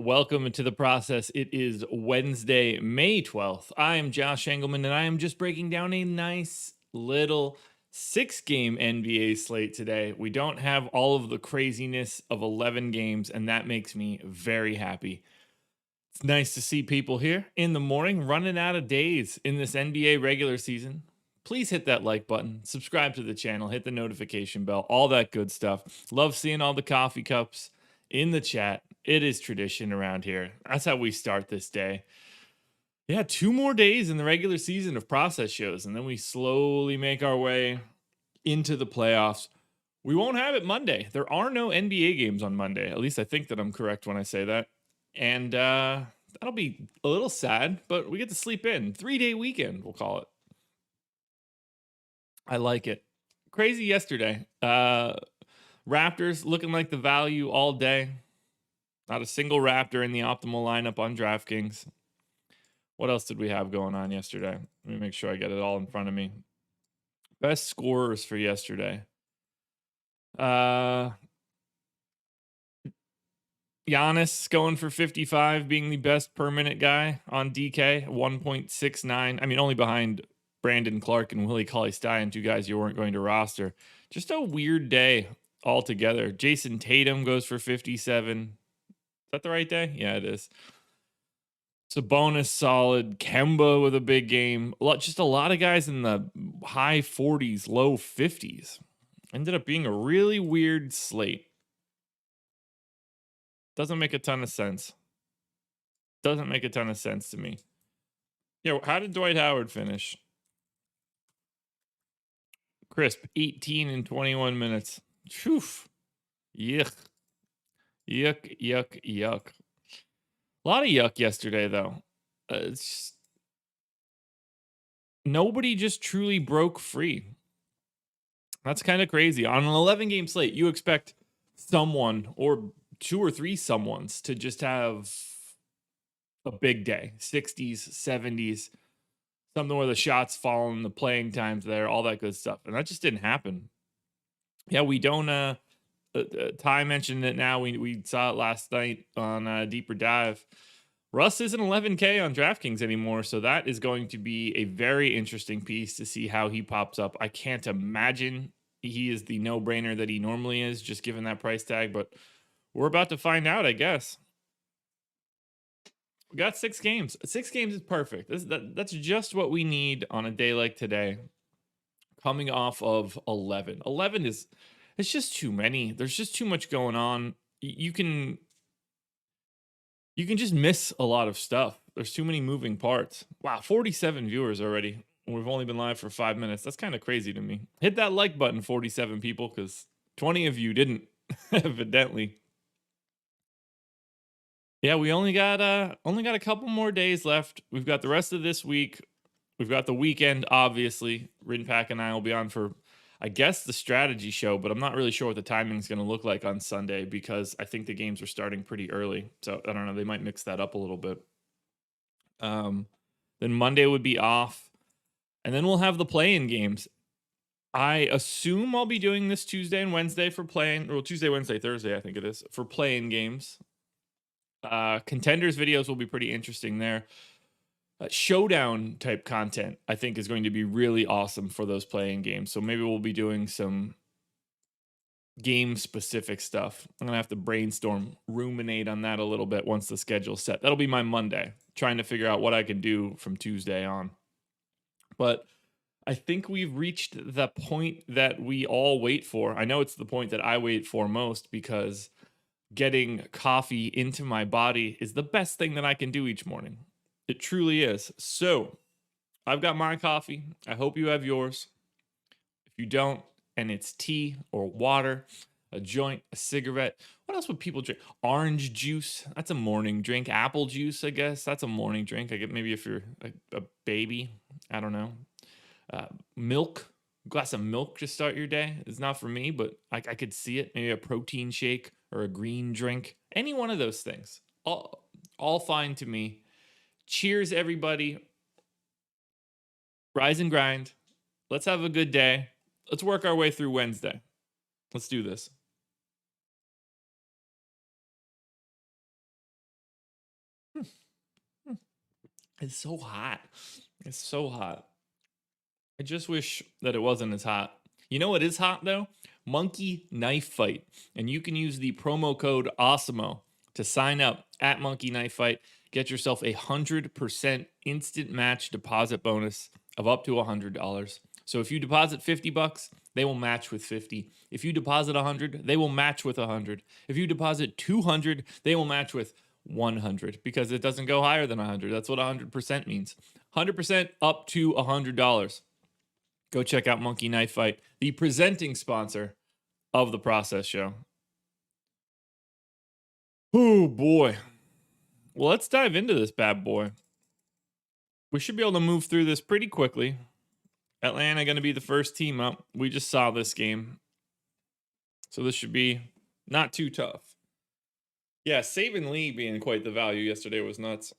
Welcome to the process. It is Wednesday, May 12th. I am Josh Engleman, and I am just breaking down a nice little 6-game NBA slate today. We don't have all of the craziness of 11 games, and that makes me very happy. It's nice to see people here in the morning running out of days in this NBA regular season. Please hit that like button, subscribe to the channel, hit the notification bell, all that good stuff. Love seeing all the coffee cups in the chat. It is tradition around here. That's how we start this day. Yeah, 2 more days in the regular season of process shows, and then we slowly make our way into the playoffs. We won't have it Monday. There are no NBA games on Monday. At least I think that I'm correct when I say that. And that'll be a little sad, but we get to sleep in. 3-day weekend, we'll call it. I like it. Crazy yesterday. Raptors looking like the value all day. Not a single Raptor in the optimal lineup on Draftkings. What else did we have going on yesterday? Let me make sure I get it all in front of me. Best scorers for yesterday. Giannis going for 55, being the best per minute guy on DK, 1.69. I mean, only behind Brandon Clark and Willie Cauley-Stein, 2 guys you weren't going to roster. Just a weird day altogether. Jason Tatum goes for 57. Is that the right day? Yeah, it is. Sabonis solid. Kemba with a big game. Just a lot of guys in the high 40s, low 50s. Ended up being a really weird slate. Doesn't make a ton of sense. Doesn't make a ton of sense to me. Yo, how did Dwight Howard finish? Crisp, 18 in 21 minutes. Phew. Yuck. Yuck, yuck, yuck. A lot of yuck yesterday, though. Nobody just truly broke free. That's kind of crazy. On an 11-game slate, you expect someone or 2 or 3 someones to just have a big day. 60s, 70s, something where the shots fall and the playing time's there, all that good stuff. And that just didn't happen. Yeah, we don't... Ty mentioned it now. We saw it last night on Deeper Dive. Russ isn't 11K on DraftKings anymore, so that is going to be a very interesting piece to see how he pops up. I can't imagine he is the no-brainer that he normally is, just given that price tag, but we're about to find out, I guess. We got 6 games. 6 games is perfect. That's just what we need on a day like today, coming off of 11. 11 is... It's just too many. There's just too much going on. You can just miss a lot of stuff. There's too many moving parts. Wow, 47 viewers already. We've only been live for 5 minutes. That's kind of crazy to me. Hit that like button, 47 people, because 20 of you didn't, evidently. Yeah, we only got a couple more days left. We've got the rest of this week. We've got the weekend, obviously. Rinpack and I will be on for, I guess, the strategy show, but I'm not really sure what the timing is going to look like on Sunday because I think the games are starting pretty early. So I don't know. They might mix that up a little bit. Then Monday would be off. And then we'll have the play-in games. I assume I'll be doing this Tuesday and Wednesday for playing, or Tuesday, Wednesday, Thursday, I think it is, for play-in games. Contenders videos will be pretty interesting there. Showdown type content, I think, is going to be really awesome for those play-in games. So maybe we'll be doing some game-specific stuff. I'm going to have to brainstorm, ruminate on that a little bit once the schedule's set. That'll be my Monday, trying to figure out what I can do from Tuesday on. But I think we've reached the point that we all wait for. I know it's the point that I wait for most, because getting coffee into my body is the best thing that I can do each morning. It truly is. So I've got my coffee. I hope you have yours. If you don't, and it's tea or water, a joint, a cigarette. What else would people drink? Orange juice. That's a morning drink. Apple juice, I guess. That's a morning drink. I get maybe if you're a baby. I don't know. Milk. A glass of milk to start your day. It's not for me, but I could see it. Maybe a protein shake or a green drink. Any one of those things. All fine to me. Cheers, everybody. Rise and grind. Let's have a good day. Let's work our way through Wednesday. Let's do this. It's so hot. It's so hot. I just wish that it wasn't as hot. You know what is hot, though? Monkey Knife Fight. And you can use the promo code Awesemo to sign up at Monkey Knife Fight. Get yourself 100% instant match deposit bonus of up to $100. So if you deposit $50, they will match with 50. If you deposit 100, they will match with 100. If you deposit 200, they will match with 100, because it doesn't go higher than 100. That's what 100% means. 100% up to $100. Go check out Monkey Knife Fight, the presenting sponsor of the Process Show. Oh boy. Well, let's dive into this bad boy. We should be able to move through this pretty quickly. Atlanta going to be the first team up. We just saw this game, so this should be not too tough. Yeah, Saban Lee being quite the value yesterday was nuts.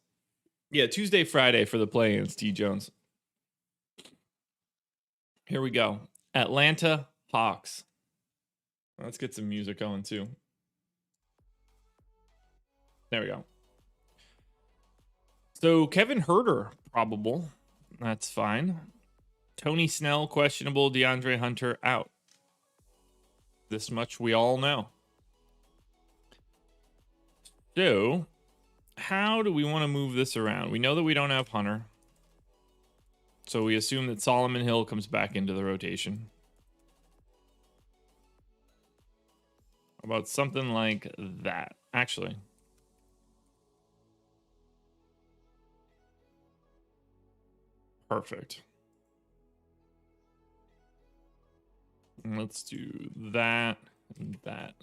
Yeah, Tuesday, Friday for the play-ins, T. Jones. Here we go. Atlanta Hawks. Let's get some music going, too. There we go. So, Kevin Huerter, probable. That's fine. Tony Snell, questionable. DeAndre Hunter, out. This much we all know. So, how do we want to move this around? We know that we don't have Hunter. So we assume that Solomon Hill comes back into the rotation. About something like that, actually. Perfect. Let's do that and that.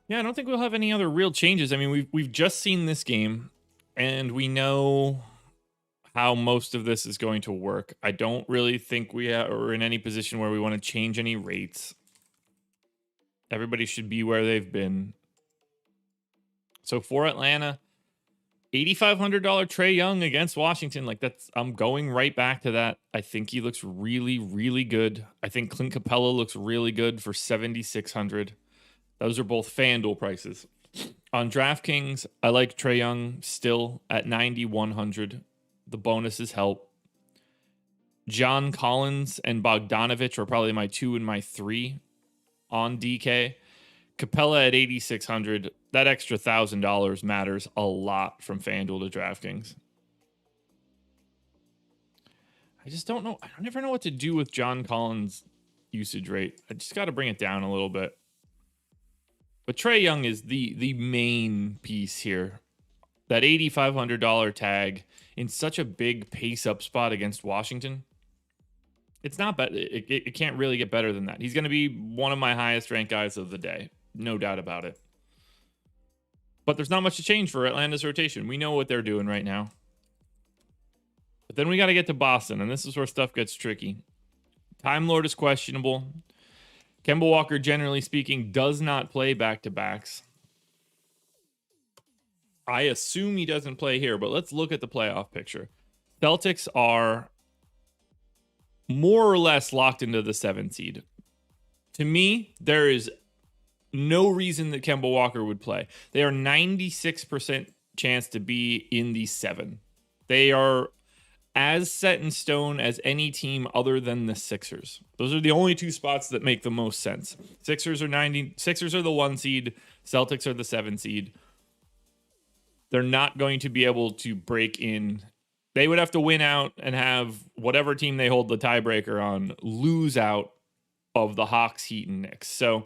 Yeah, I don't think we'll have any other real changes. I mean, we've just seen this game, and we know how most of this is going to work. I don't really think we are in any position where we want to change any rates. Everybody should be where they've been. So for Atlanta, $8,500 Trae Young against Washington. Like, that's, I'm going right back to that. I think he looks really, really good. I think Clint Capella looks really good for $7,600. Those are both FanDuel prices. On DraftKings, I like Trae Young still at $9,100. The bonuses help. John Collins and Bogdanovich are probably my 2 and my 3 on DK. Capella at $8,600. That extra $1,000 matters a lot from FanDuel to DraftKings. I just don't know. I never know what to do with John Collins' usage rate. I just got to bring it down a little bit. But Trae Young is the main piece here. That $8,500 tag in such a big pace-up spot against Washington. It's not bad. It can't really get better than that. He's going to be one of my highest ranked guys of the day. No doubt about it. But there's not much to change for Atlanta's rotation. We know what they're doing right now. But then we got to get to Boston, and this is where stuff gets tricky. Time Lord is questionable. Kemba Walker, generally speaking, does not play back-to-backs. I assume he doesn't play here, but let's look at the playoff picture. Celtics are more or less locked into the 7 seed. To me, there is no reason that Kemba Walker would play. They are 96% chance to be in the 7. They are as set in stone as any team other than the Sixers. Those are the only 2 spots that make the most sense. Sixers are the 1 seed, Celtics are the 7 seed. They're not going to be able to break in. They would have to win out and have whatever team they hold the tiebreaker on lose out of the Hawks, Heat, and Knicks. So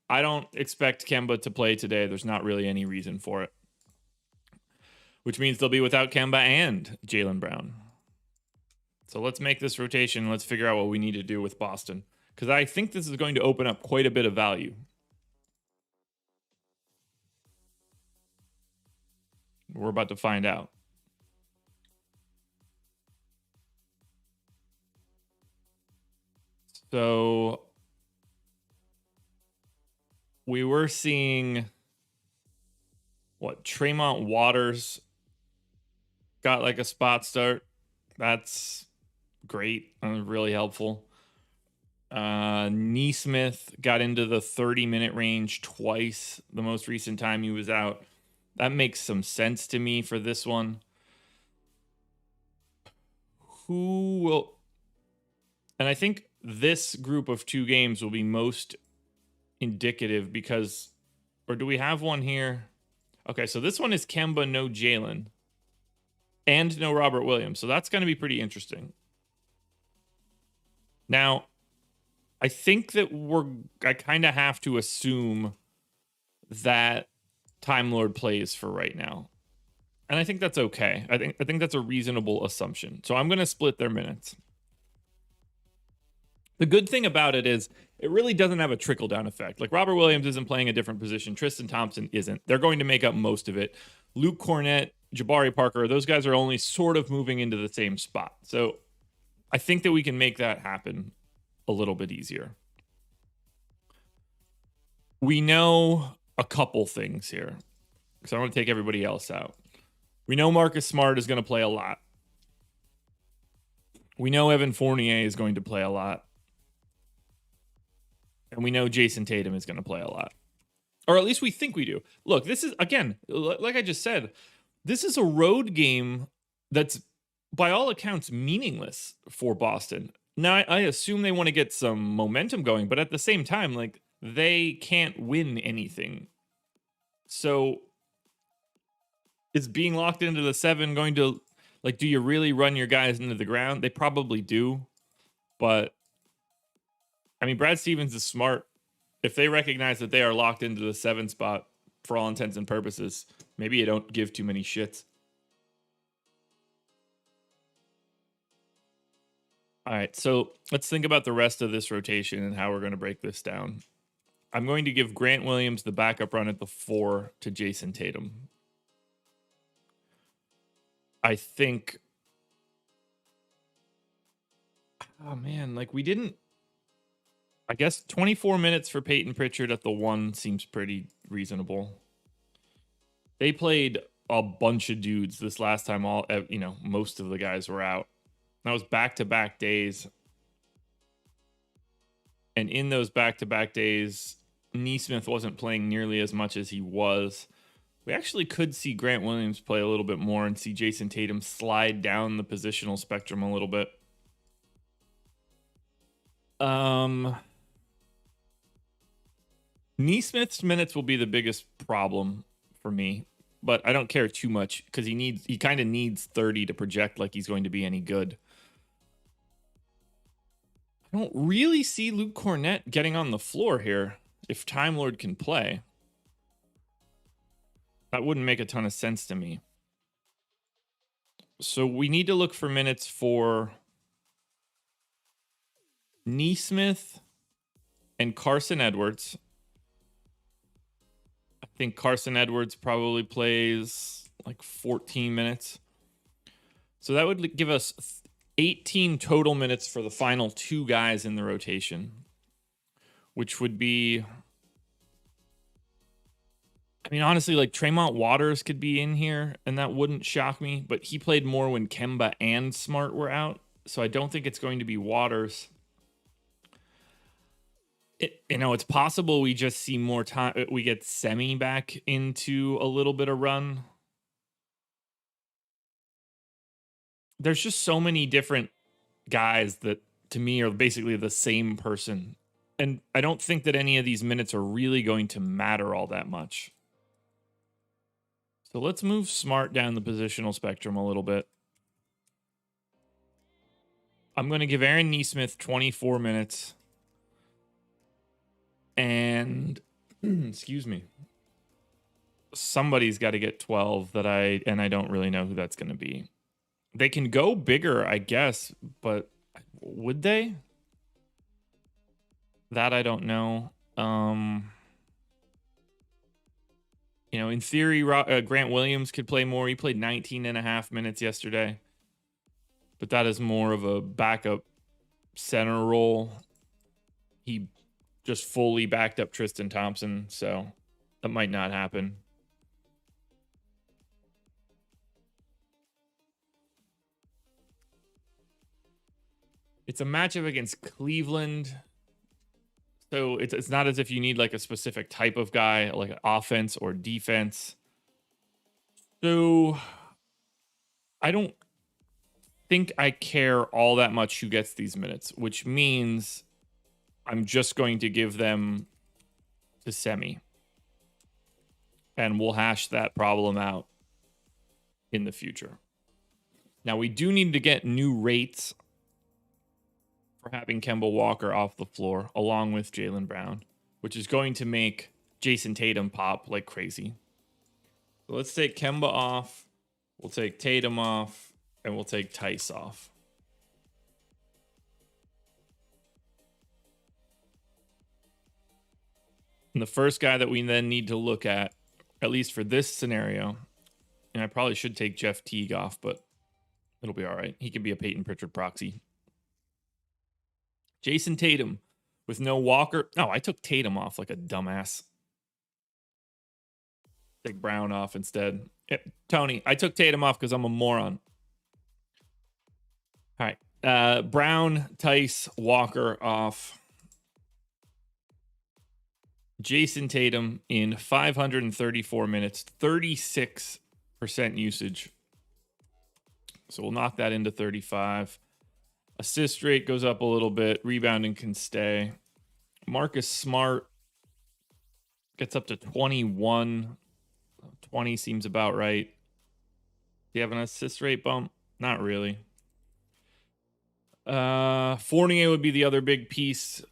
I don't expect Kemba to play today. There's not really any reason for it, which means they'll be without Kemba and Jaylen Brown. So let's make this rotation. Let's figure out what we need to do with Boston, because I think this is going to open up quite a bit of value. We're about to find out. So we were seeing Tremont Waters got like a spot start. That's great. Really helpful. Nesmith got into the 30-minute range twice the most recent time he was out. That makes some sense to me for this one. Who will... And I think this group of 2 games will be most indicative because... Or do we have one here? Okay, so this one is Kemba, no Jaylen. And no Robert Williams. So that's going to be pretty interesting. Now, I think that I kind of have to assume that Time Lord plays for right now. And I think that's okay. I think that's a reasonable assumption. So I'm going to split their minutes. The good thing about it is it really doesn't have a trickle-down effect. Like Robert Williams isn't playing a different position. Tristan Thompson isn't. They're going to make up most of it. Luke Cornett, Jabari Parker, those guys are only sort of moving into the same spot. So I think that we can make that happen a little bit easier. We know a couple things here, because I want to take everybody else out. We know Marcus Smart is going to play a lot. We know Evan Fournier is going to play a lot. And we know Jason Tatum is going to play a lot. Or at least we think we do. Look, this is, again, like I just said, this is a road game that's, by all accounts, meaningless for Boston. Now, I assume they want to get some momentum going, but at the same time, like, they can't win anything. So is being locked into the 7 going to, like, do you really run your guys into the ground? They probably do. But, I mean, Brad Stevens is smart. If they recognize that they are locked into the 7 spot for all intents and purposes, maybe you don't give too many shits. All right, so let's think about the rest of this rotation and how we're going to break this down. I'm going to give Grant Williams the backup run at the 4 to Jason Tatum. I think... Oh, man, like we didn't... I guess 24 minutes for Peyton Pritchard at the 1 seems pretty reasonable. They played a bunch of dudes this last time. Most of the guys were out. That was back-to-back days. And in those back-to-back days, Nesmith wasn't playing nearly as much as he was. We actually could see Grant Williams play a little bit more and see Jason Tatum slide down the positional spectrum a little bit. Nesmith's minutes will be the biggest problem for me, but I don't care too much because he kind of needs 30 to project like he's going to be any good. I don't really see Luke Cornett getting on the floor here if Time Lord can play. That wouldn't make a ton of sense to me. So we need to look for minutes for Nesmith and Carson Edwards. I think Carson Edwards probably plays like 14 minutes. So that would give us 18 total minutes for the final 2 guys in the rotation, which would be I mean, honestly, like Tremont Waters could be in here, and that wouldn't shock me. But he played more when Kemba and Smart were out, so I don't think it's going to be Waters. It's possible we just see more time. We get Semi back into a little bit of run. There's just so many different guys that to me are basically the same person. And I don't think that any of these minutes are really going to matter all that much. So let's move Smart down the positional spectrum a little bit. I'm going to give Aaron Nesmith 24 minutes. And excuse me. Somebody's got to get 12 I don't really know who that's going to be. They can go bigger, I guess, but would they? That I don't know. In theory, Grant Williams could play more. He played 19 and a half minutes yesterday. But that is more of a backup center role. He just fully backed up Tristan Thompson, so that might not happen. It's a matchup against Cleveland. So it's not as if you need like a specific type of guy, like offense or defense. So I don't think I care all that much who gets these minutes, which means I'm just going to give them to Semi. And we'll hash that problem out in the future. Now, we do need to get new rates for having Kemba Walker off the floor along with Jaylen Brown, which is going to make Jason Tatum pop like crazy. So let's take Kemba off. We'll take Tatum off, and we'll take Tice off. And the first guy that we then need to look at least for this scenario, and I probably should take Jeff Teague off, but it'll be all right. He could be a Peyton Pritchard proxy. Jason Tatum with no Walker. No, I took Tatum off like a dumbass. Take Brown off instead. Yep, Tony, I took Tatum off because I'm a moron. All right. Brown, Tice, Walker off. Jason Tatum in 534 minutes, 36% usage. So we'll knock that into 35. Assist rate goes up a little bit. Rebounding can stay. Marcus Smart gets up to 21. 20 seems about right. Do you have an assist rate bump? Not really. Fournier would be the other big piece.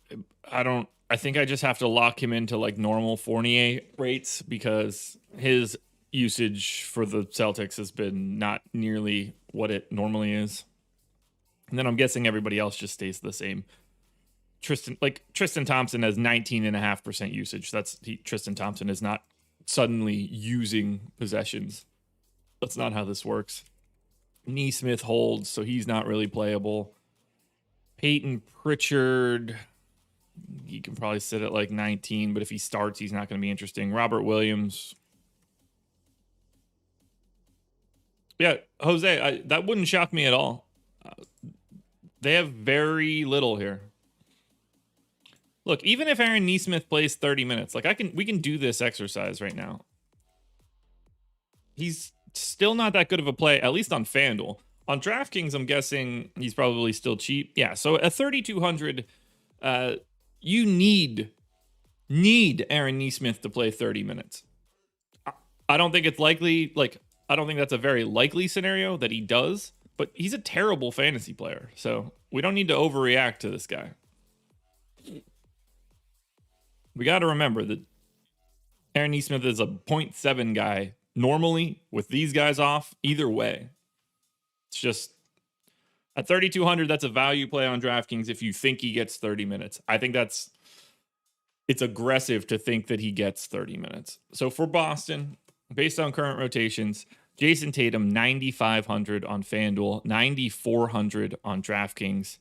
I think I just have to lock him into like normal Fournier rates because his usage for the Celtics has been not nearly what it normally is. And then I'm guessing everybody else just stays the same. Tristan Thompson has 19.5% usage. Tristan Thompson is not suddenly using possessions. That's not how this works. Nesmith holds, so he's not really playable. Peyton Pritchard, he can probably sit at like 19, but if he starts, he's not going to be interesting. Robert Williams. Yeah, Jose, that wouldn't shock me at all. They have very little here. Look, even if Aaron Nesmith plays 30 minutes, we can do this exercise right now. He's still not that good of a play, at least on FanDuel. On DraftKings, I'm guessing he's probably still cheap. Yeah, so at 3,200, you need Aaron Nesmith to play 30 minutes. I don't think it's likely. I don't think that's a very likely scenario that he does, but he's a terrible fantasy player. So we don't need to overreact to this guy. We got to remember that Aaron Nesmith is a 0.7 guy normally with these guys off either way. It's just at 3,200, that's a value play on DraftKings if you think he gets 30 minutes. I think it's aggressive to think that he gets 30 minutes. So for Boston, based on current rotations, Jason Tatum, 9,500 on FanDuel, 9,400 on DraftKings.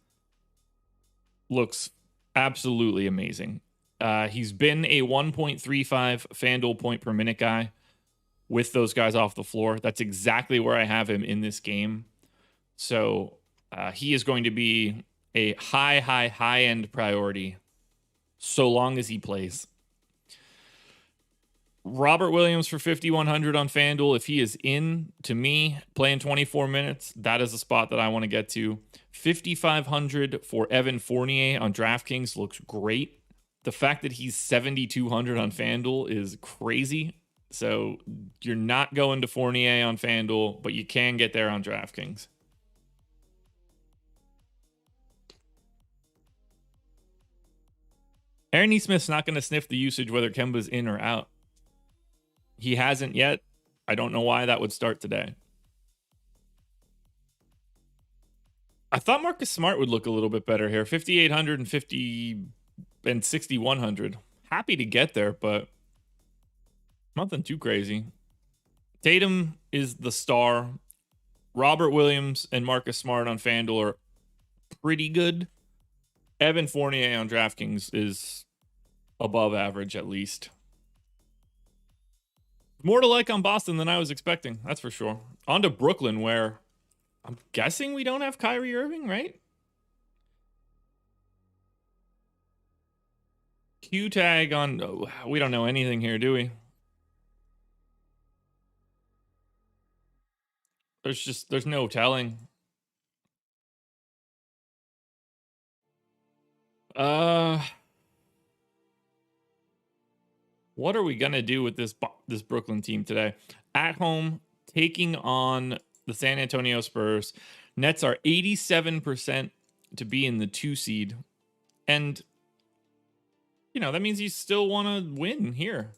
Looks absolutely amazing. He's been a 1.35 FanDuel point per minute guy with those guys off the floor. That's exactly where I have him in this game. So he is going to be a high end priority so long as he plays. Robert Williams for 5,100 on FanDuel. If he is in, to me, playing 24 minutes, that is a spot that I want to get to. 5,500 for Evan Fournier on DraftKings looks great. The fact that he's 7,200 on FanDuel is crazy. So you're not going to Fournier on FanDuel, but you can get there on DraftKings. Aaron Nesmith's not going to sniff the usage whether Kemba's in or out. He hasn't yet. I don't know why that would start today. I thought Marcus Smart would look a little bit better here. 5,800 and 6,100. Happy to get there, but nothing too crazy. Tatum is the star. Robert Williams and Marcus Smart on FanDuel are pretty good. Evan Fournier on DraftKings is above average at least. More to like on Boston than I was expecting, that's for sure. On to Brooklyn, where I'm guessing we don't have Kyrie Irving, right? Q tag on, we don't know anything here, do we? There's no telling. What are we gonna do with this Brooklyn team today? At home, taking on the San Antonio Spurs. Nets are 87% to be in the 2 seed. And, you know, that means you still want to win here.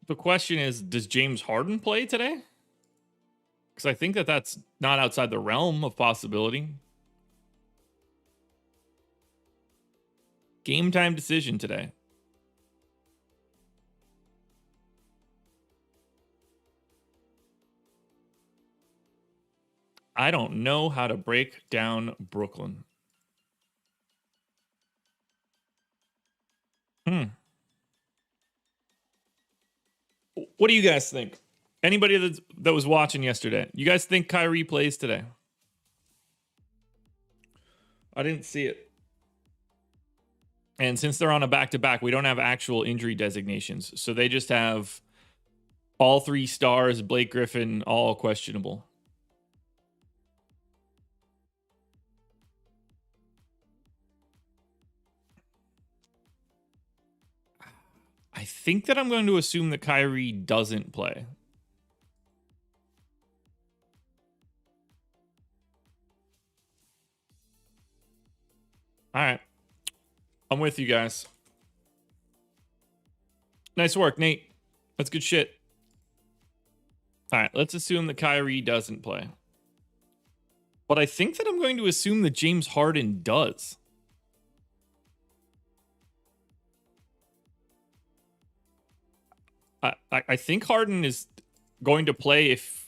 The question is, does James Harden play today? Because I think that's not outside the realm of possibility. Game time decision today. I don't know how to break down Brooklyn. What do you guys think? Anybody that was watching yesterday, you guys think Kyrie plays today? I didn't see it. And since they're on a back-to-back, we don't have actual injury designations. So they just have all 3 stars, Blake Griffin, all questionable. I think that I'm going to assume that Kyrie doesn't play. All right. I'm with you guys. Nice work, Nate. That's good shit. All right, let's assume that Kyrie doesn't play. But I think that I'm going to assume that James Harden does. I think Harden is going to play if,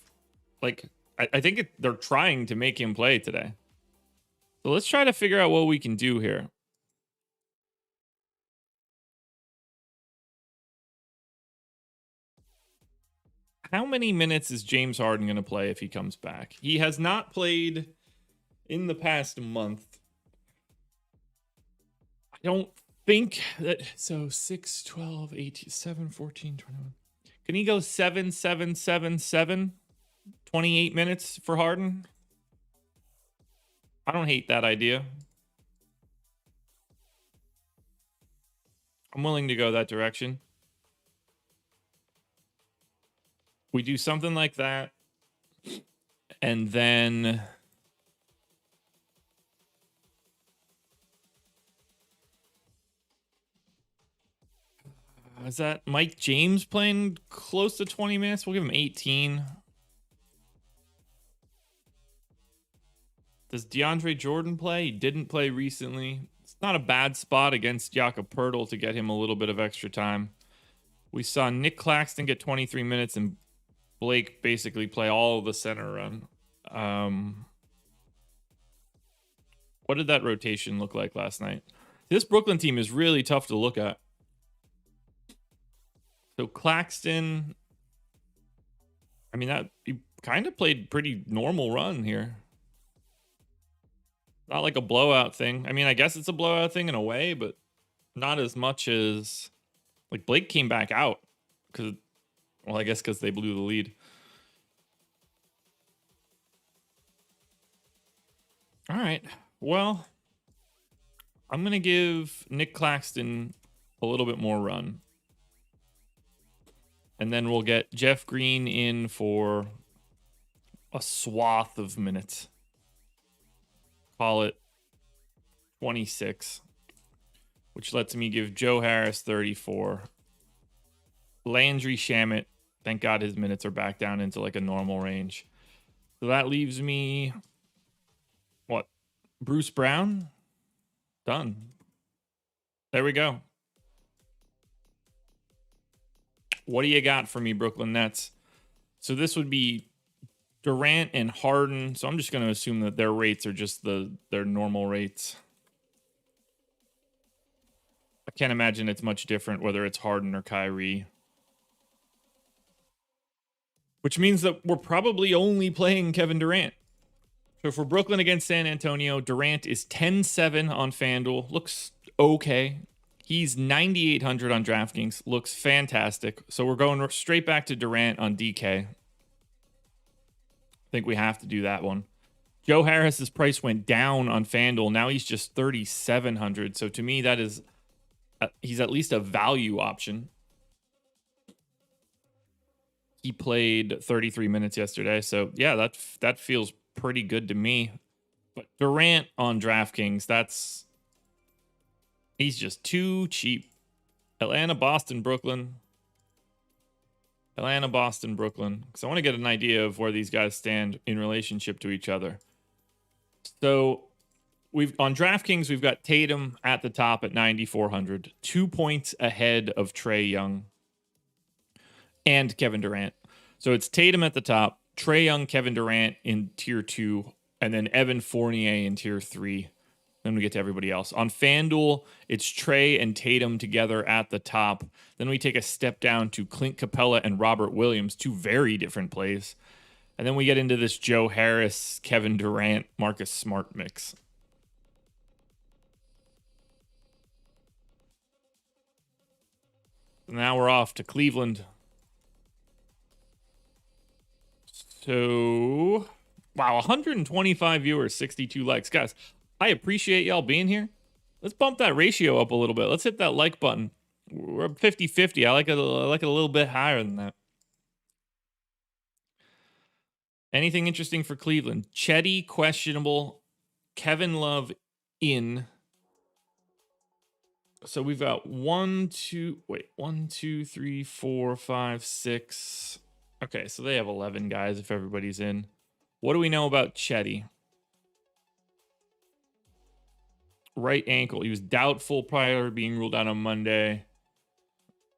like, I think they're trying to make him play today. So let's try to figure out what we can do here. How many minutes is James Harden going to play if he comes back? He has not played in the past month. I don't think that. So 6, 12, 18, 7, 14, 21. Can he go 7, 7, 7, 7? 28 minutes for Harden? I don't hate that idea. I'm willing to go that direction. We do something like that. And then is that Mike James playing close to 20 minutes? We'll give him 18. Does DeAndre Jordan play? He didn't play recently. It's not a bad spot against Jakob Poeltl to get him a little bit of extra time. We saw Nick Claxton get 23 minutes and Blake basically play all of the center run. What did that rotation look like last night? This Brooklyn team is really tough to look at. So Claxton, I mean, that he kind of played pretty normal run here. Not like a blowout thing. I mean, I guess it's a blowout thing in a way, but not as much as like Blake came back out because, well, I guess because they blew the lead. All right. Well, I'm going to give Nick Claxton a little bit more run. And then we'll get Jeff Green in for a swath of minutes. Call it 26, which lets me give Joe Harris 34. Landry Shamet, thank God his minutes are back down into like a normal range. So that leaves me, what, Bruce Brown? Done. There we go. What do you got for me, Brooklyn Nets? So this would be Durant and Harden. So I'm just going to assume that their rates are just their normal rates. I can't imagine it's much different whether it's Harden or Kyrie. Which means that we're probably only playing Kevin Durant. So for Brooklyn against San Antonio, Durant is 10-7 on FanDuel. Looks okay. He's 9,800 on DraftKings. Looks fantastic. So we're going straight back to Durant on DK. I think we have to do that one. Joe Harris's price went down on FanDuel. Now he's just 3,700. So to me, that is he's at least a value option. He played 33 minutes yesterday. So yeah, that feels pretty good to me. But Durant on DraftKings, he's just too cheap. Atlanta, Boston, Brooklyn. Atlanta, Boston, Brooklyn. Because I want to get an idea of where these guys stand in relationship to each other. So on DraftKings, we've got Tatum at the top at 9,400, 2 points ahead of Trae Young and Kevin Durant. So it's Tatum at the top, Trae Young, Kevin Durant in tier 2, and then Evan Fournier in tier 3. Then we get to everybody else. On FanDuel, it's Trae and Tatum together at the top. Then we take a step down to Clint Capella and Robert Williams, two very different plays. And then we get into this Joe Harris, Kevin Durant, Marcus Smart mix. Now we're off to Cleveland. So, wow, 125 viewers, 62 likes. Guys, I appreciate y'all being here. Let's bump that ratio up a little bit. Let's hit that like button. We're 50-50. I like it a little bit higher than that. Anything interesting for Cleveland? Chetty, questionable. Kevin Love, in. So we've got 1, 2, 3, 4, 5, 6. Okay, so they have 11 guys if everybody's in. What do we know about Chetty? Right ankle. He was doubtful prior to being ruled out on Monday.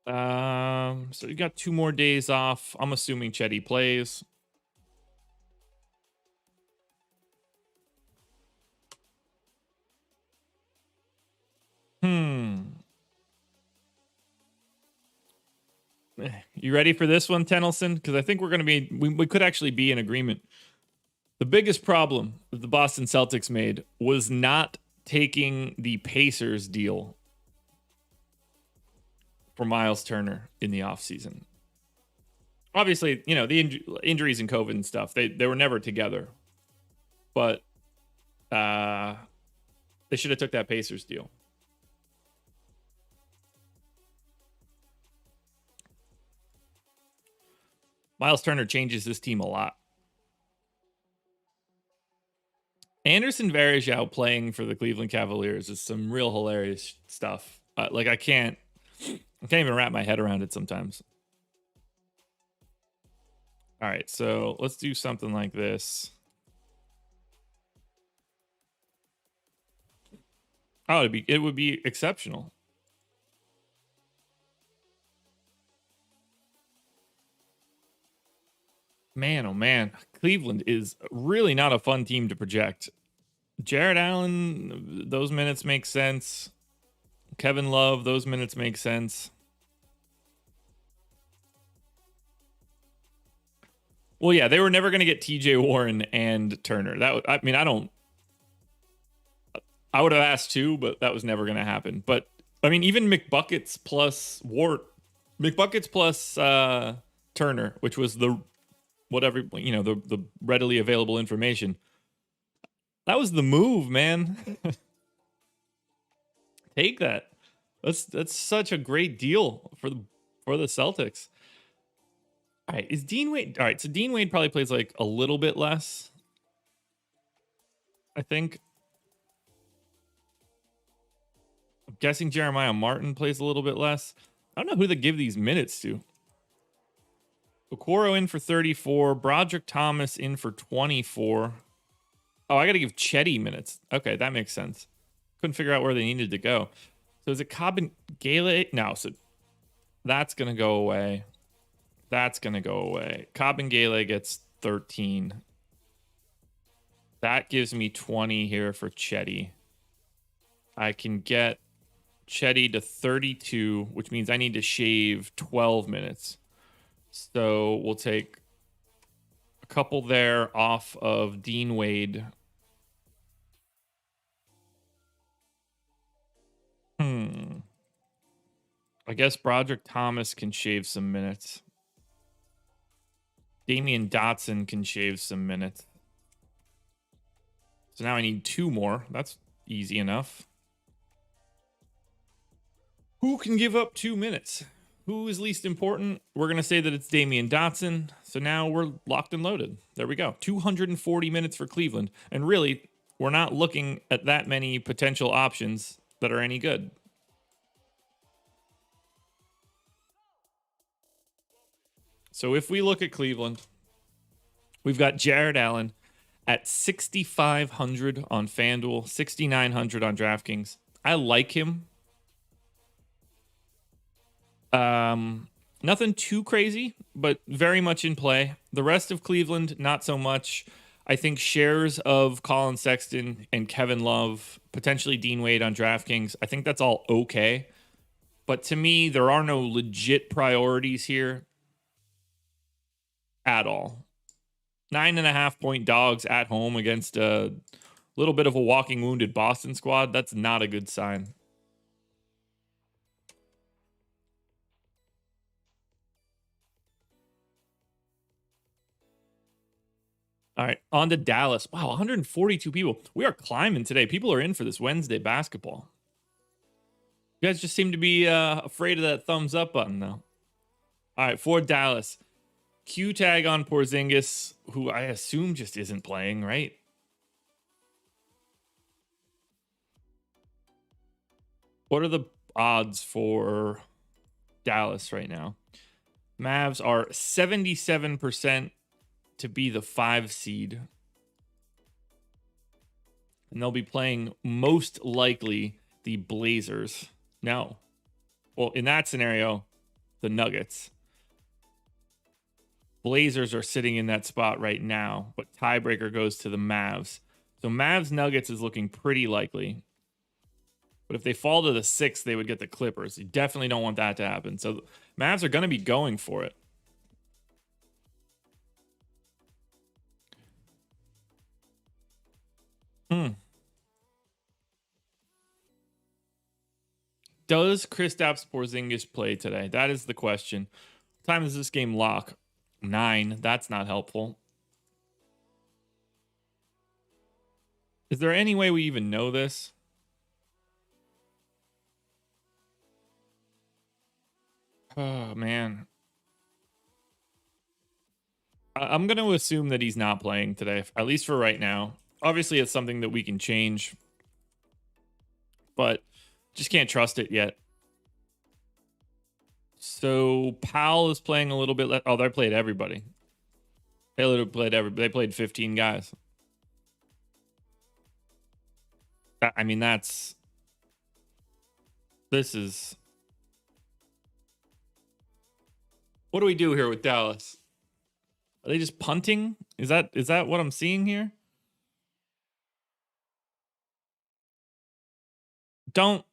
So you got 2 more days off. I'm assuming Chetty plays. You ready for this one, Tennyson? Because I think we're going to be, we could actually be in agreement. The biggest problem that the Boston Celtics made was not taking the Pacers deal for Miles Turner in the offseason. Obviously, you know, the injuries and COVID and stuff, they were never together. But they should have took that Pacers deal. Miles Turner changes this team a lot. Anderson Varejao playing for the Cleveland Cavaliers is some real hilarious stuff. Like I can't even wrap my head around it sometimes. All right, so let's do something like this. Oh, it would be exceptional. Man, oh man, Cleveland is really not a fun team to project. Jared Allen, those minutes make sense. Kevin Love, those minutes make sense. Well, yeah, they were never going to get TJ Warren and Turner. I mean, I would have asked too, but that was never going to happen. But I mean, even McBuckets plus McBuckets plus Turner, which was the whatever, the readily available information. That was the move, man. Take that. That's such a great deal for the Celtics. All right, is Dean Wade? All right, so Dean Wade probably plays like a little bit less, I think. I'm guessing Jeremiah Martin plays a little bit less. I don't know who to give these minutes to. Okoro in for 34. Broderick Thomas in for 24. Oh, I got to give Chetty minutes. Okay, that makes sense. Couldn't figure out where they needed to go. So is it Cobb and Gale? No, so that's going to go away. That's going to go away. Cobb and Gale gets 13. That gives me 20 here for Chetty. I can get Chetty to 32, which means I need to shave 12 minutes. So we'll take a couple there off of Dean Wade. I guess Broderick Thomas can shave some minutes. Damian Dotson can shave some minutes. So now I need 2 more. That's easy enough. Who can give up 2 minutes? Who is least important? We're going to say that it's Damian Dotson. So now we're locked and loaded. There we go. 240 minutes for Cleveland. And really, we're not looking at that many potential options that are any good. So if we look at Cleveland, we've got Jared Allen at 6,500 on FanDuel, 6,900 on DraftKings. I like him. Nothing too crazy, but very much in play. The rest of Cleveland, not so much. I think shares of Colin Sexton and Kevin Love, potentially Dean Wade on DraftKings. I think that's all okay. But to me, there are no legit priorities here at all. 9.5 point dogs at home against a little bit of a walking wounded Boston squad. That's not a good sign. All right, on to Dallas. Wow, 142 people. We are climbing today. People are in for this Wednesday basketball. You guys just seem to be afraid of that thumbs up button, though. All right, for Dallas. Q tag on Porzingis, who I assume just isn't playing, right? What are the odds for Dallas right now? Mavs are 77% to be the 5 seed. And they'll be playing most likely the Blazers. No. Well, in that scenario, the Nuggets. Blazers are sitting in that spot right now, but tiebreaker goes to the Mavs. So Mavs Nuggets is looking pretty likely. But if they fall to the 6th, they would get the Clippers. You definitely don't want that to happen. So Mavs are going to be going for it. Does Kristaps Porzingis play today? That is the question. What time does this game lock? 9. That's not helpful. Is there any way we even know this? Oh, man. I'm going to assume that he's not playing today, at least for right now. Obviously, it's something that we can change, but just can't trust it yet. So Powell is playing a little bit. Oh, they played everybody. They literally played everybody. They played 15 guys. I mean, this is. What do we do here with Dallas? Are they just punting? Is that what I'm seeing here? Don't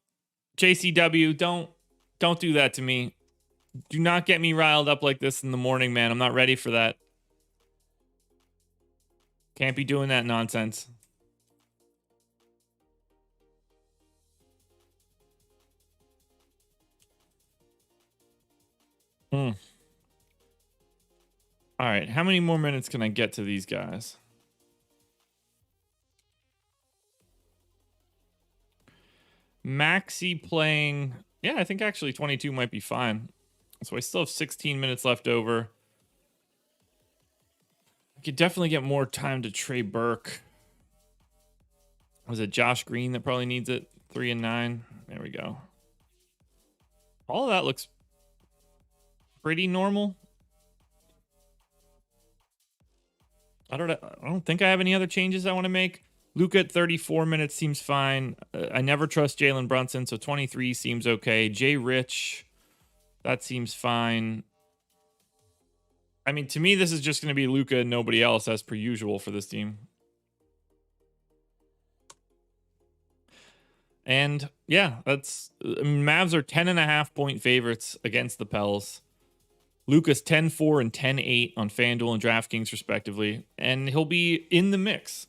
JCW, don't do that to me. Do not get me riled up like this in the morning, man. I'm not ready for that. Can't be doing that nonsense. All right, how many more minutes can I get to these guys? Maxi playing, yeah, I think actually 22 might be fine. So I still have 16 minutes left over. I could definitely get more time to Trey Burke. Was it Josh Green that probably needs it? 3 and 9. There we go. All of that looks pretty normal. I don't think I have any other changes I want to make. Luka at 34 minutes seems fine. I never trust Jalen Brunson, so 23 seems okay. Jay Rich, that seems fine. I mean, to me, this is just going to be Luka and nobody else as per usual for this team. And yeah, Mavs are 10.5 point favorites against the Pels. Luka's 10-4 and 10-8 on FanDuel and DraftKings respectively, and he'll be in the mix.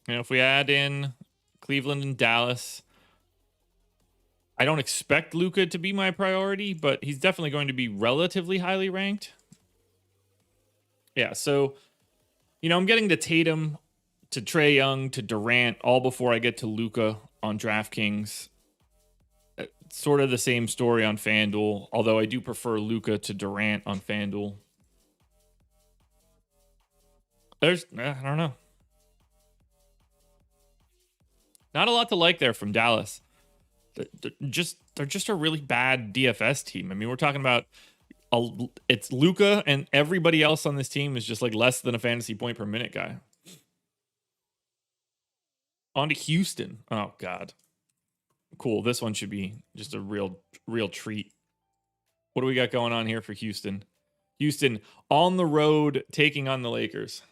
You know, if we add in Cleveland and Dallas, I don't expect Luka to be my priority, but he's definitely going to be relatively highly ranked. Yeah, so, you know, I'm getting to Tatum, to Trae Young, to Durant, all before I get to Luka on DraftKings. Sort of the same story on FanDuel, although I do prefer Luka to Durant on FanDuel. I don't know. Not a lot to like there from Dallas. They're just a really bad DFS team. I mean, we're talking about it's Luka, and everybody else on this team is just like less than a fantasy point per minute guy. On to Houston. Oh God. Cool. This one should be just a real treat. What do we got going on here for Houston? Houston on the road taking on the Lakers.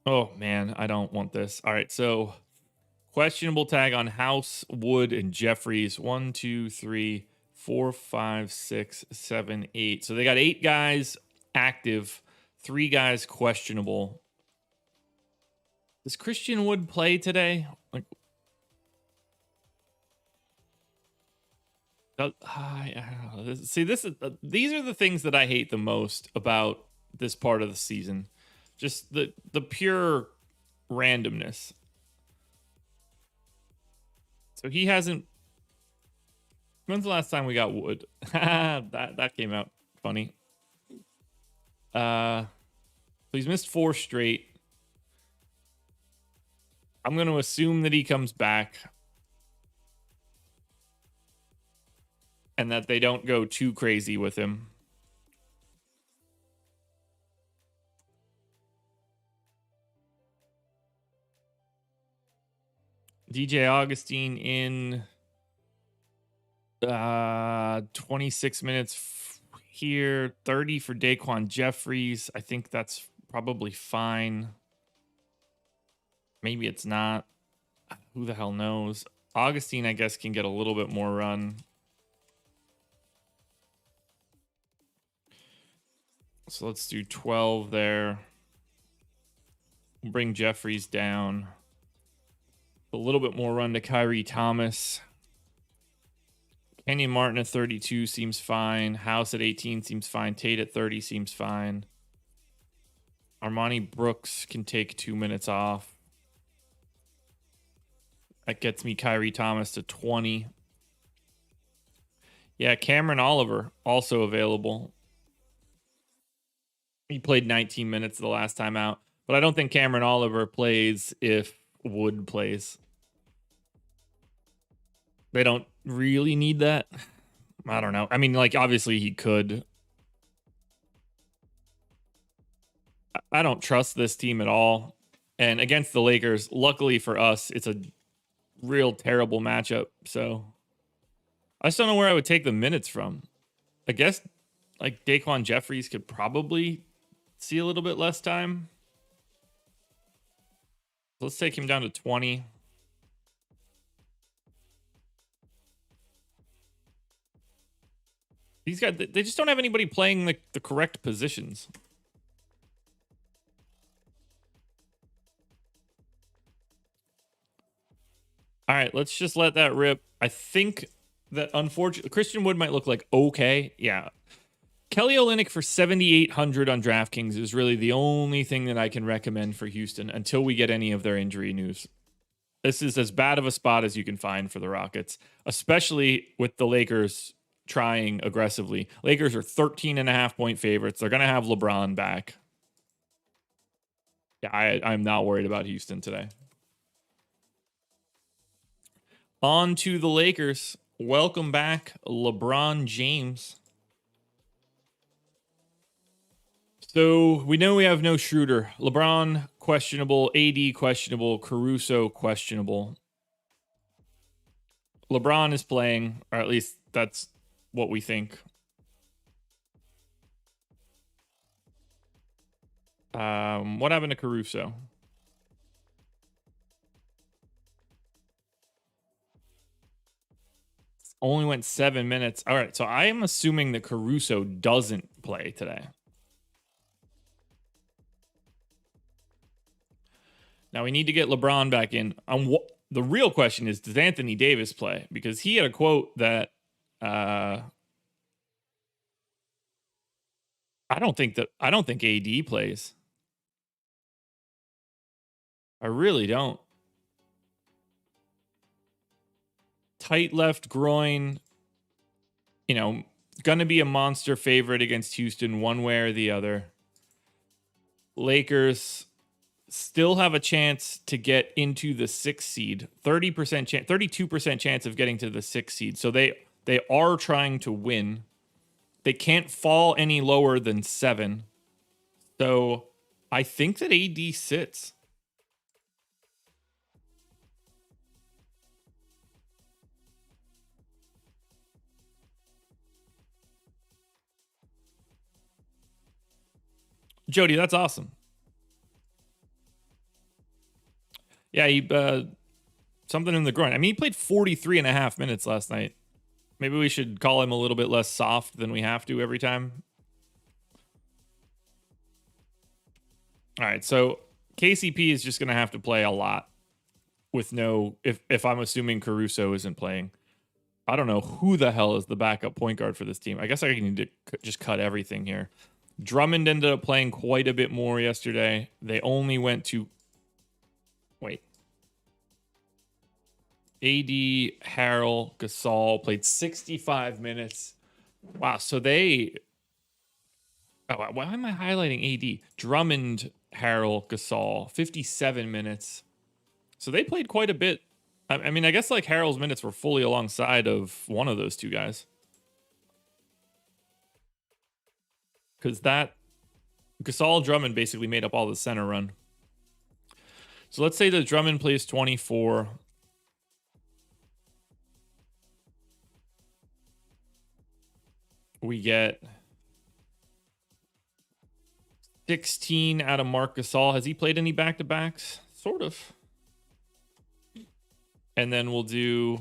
Oh man, I don't want this. All right, so questionable tag on House, Wood, and Jeffries. 1, 2, 3, 4, 5, 6, 7, 8. So they got 8 guys active, 3 guys questionable. Does Christian Wood play today? Like, see, these are the things that I hate the most about this part of the season. Just the pure randomness. So he hasn't. When's the last time we got Wood? that came out funny. So he's missed 4 straight. I'm going to assume that he comes back and that they don't go too crazy with him. DJ Augustine in 26 minutes here, 30 for Daquan Jeffries. I think that's probably fine. Maybe it's not. Who the hell knows? Augustine, I guess, can get a little bit more run. So let's do 12 there. Bring Jeffries down. A little bit more run to Kyrie Thomas. Kenyon Martin at 32 seems fine. House at 18 seems fine. Tate at 30 seems fine. Armani Brooks can take 2 minutes off. That gets me Kyrie Thomas to 20. Yeah, Cameron Oliver also available. He played 19 minutes the last time out, but I don't think Cameron Oliver plays if Wood plays. They don't really need that. I don't know. I mean, like, obviously he could. I don't trust this team at all. And against the Lakers, luckily for us, it's a real terrible matchup. So I just don't know where I would take the minutes from. I guess like Daquan Jeffries could probably see a little bit less time. Let's take him down to 20. These guys, they just don't have anybody playing the correct positions. All right, let's just let that rip. I think that unfortunately Christian Wood might look like okay. Yeah. Kelly Olynyk for 7,800 on DraftKings is really the only thing that I can recommend for Houston until we get any of their injury news. This is as bad of a spot as you can find for the Rockets, especially with the Lakers trying aggressively. Lakers are 13.5-point favorites. They're going to have LeBron back. Yeah, I'm not worried about Houston today. On to the Lakers. Welcome back, LeBron James. So we know we have no Schroeder. LeBron questionable, AD questionable, Caruso questionable. LeBron is playing, or at least that's what we think. What happened to Caruso? Only went 7 minutes. All right, so I am assuming that Caruso doesn't play today. Now we need to get LeBron back in. The real question is, does Anthony Davis play? Because he had a quote that I don't think AD plays. I really don't. Tight left groin, gonna be a monster favorite against Houston one way or the other. Lakers still have a chance to get into the 6th seed. 30% chance, 32% chance of getting to the 6th seed. So they are trying to win. They can't fall any lower than 7. So I think that AD sits. Jody, that's awesome. Yeah, he something in the groin. I mean, he played 43.5 minutes last night. Maybe we should call him a little bit less soft than we have to every time. All right, so KCP is just going to have to play a lot with if I'm assuming Caruso isn't playing. I don't know who the hell is the backup point guard for this team. I guess I need to just cut everything here. Drummond ended up playing quite a bit more yesterday. They only went to... Wait. AD, Harrell, Gasol played 65 minutes. Wow, so they... Oh, why am I highlighting AD? Drummond, Harrell, Gasol, 57 minutes. So they played quite a bit. I mean, I guess like Harrell's minutes were fully alongside of one of those two guys. Because that Gasol Drummond basically made up all the center run. So let's say that Drummond plays 24. We get 16 out of Marc Gasol. Has he played any back-to-backs? Sort of. And then we'll do